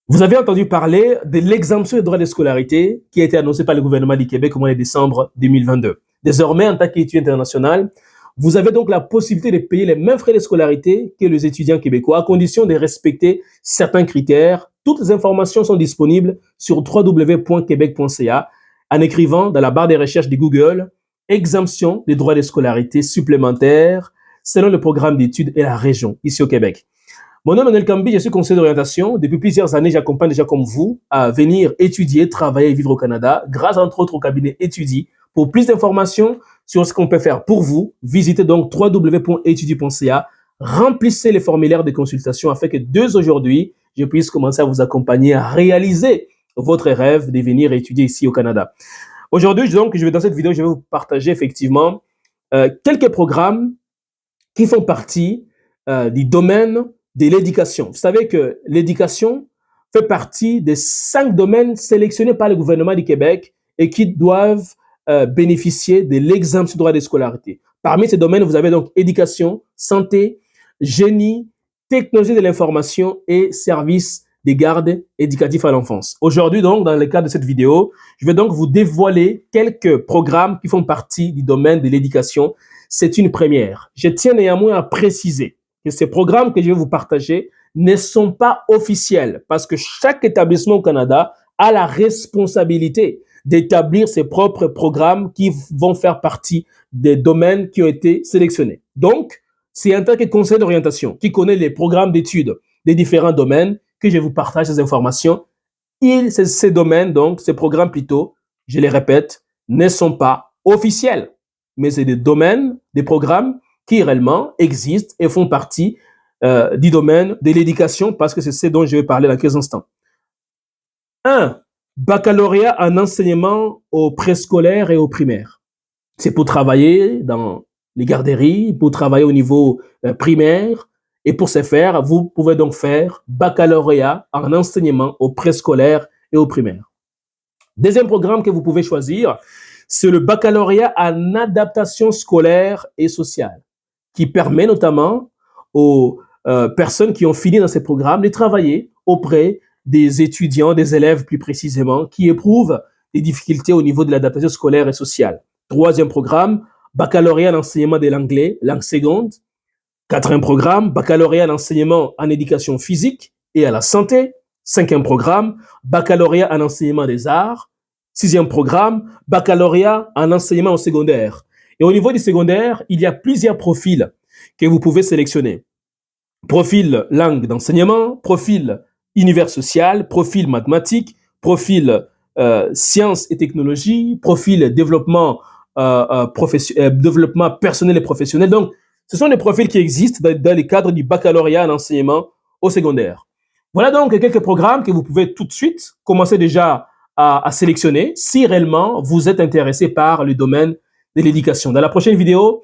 Vous avez entendu parler de l'exemption des droits de scolarité qui a été annoncée par le gouvernement du Québec au mois de décembre 2022. Désormais, en tant qu'étudiant international, vous avez donc la possibilité de payer les mêmes frais de scolarité que les étudiants québécois à condition de respecter certains critères. Toutes les informations sont disponibles sur www.quebec.ca en écrivant dans la barre de recherche de Google exemption des droits de scolarité supplémentaires selon le programme d'études et la région ici au Québec. Mon nom est Manuel Kambi, je suis conseiller d'orientation. Depuis plusieurs années, j'accompagne des gens comme vous à venir étudier, travailler et vivre au Canada grâce entre autres au cabinet Étudie. Pour plus d'informations sur ce qu'on peut faire pour vous, visitez donc www.etudie.ca. Remplissez les formulaires de consultation afin que dès aujourd'hui, je puisse commencer à vous accompagner à réaliser votre rêve de venir étudier ici au Canada. Aujourd'hui, donc, dans cette vidéo, je vais vous partager effectivement quelques programmes qui font partie du domaine de l'éducation. Vous savez que l'éducation fait partie des 5 domaines sélectionnés par le gouvernement du Québec et qui doivent bénéficier de l'exemption du droit de scolarité. Parmi ces domaines, vous avez donc éducation, santé, génie, technologie de l'information et services des gardes éducatifs à l'enfance. Aujourd'hui, donc, dans le cadre de cette vidéo, je vais donc vous dévoiler quelques programmes qui font partie du domaine de l'éducation. C'est une première. Je tiens néanmoins à préciser que ces programmes que je vais vous partager ne sont pas officiels parce que chaque établissement au Canada a la responsabilité d'établir ses propres programmes qui vont faire partie des domaines qui ont été sélectionnés. Donc, c'est en tant que conseiller d'orientation qui connaît les programmes d'études des différents domaines que je vous partage ces informations. Ces domaines, donc, ces programmes plutôt, je les répète, ne sont pas officiels, mais c'est des domaines, des programmes qui réellement existent et font partie du domaine de l'éducation parce que c'est ce dont je vais parler dans quelques instants. 1. Baccalauréat en enseignement au préscolaire et au primaire. C'est pour travailler dans les garderies, pour travailler au niveau primaire. Et pour ce faire, vous pouvez donc faire baccalauréat en enseignement au préscolaire et au primaire. Deuxième programme que vous pouvez choisir, c'est le baccalauréat en adaptation scolaire et sociale, qui permet notamment aux personnes qui ont fini dans ces programmes de travailler auprès des étudiants, des élèves plus précisément, qui éprouvent des difficultés au niveau de l'adaptation scolaire et sociale. Troisième programme, baccalauréat en enseignement de l'anglais, langue seconde. Quatrième programme, baccalauréat en enseignement en éducation physique et à la santé. Cinquième programme, baccalauréat en enseignement des arts. Sixième programme, baccalauréat en enseignement au secondaire. Et au niveau du secondaire, il y a plusieurs profils que vous pouvez sélectionner. Profil langue d'enseignement, profil univers social, profil mathématique, profil sciences et technologies, profil développement, développement personnel et professionnel. Donc, ce sont des profils qui existent dans les cadres du baccalauréat en enseignement au secondaire. Voilà donc quelques programmes que vous pouvez tout de suite commencer déjà à sélectionner si réellement vous êtes intéressé par le domaine de l'éducation. Dans la prochaine vidéo,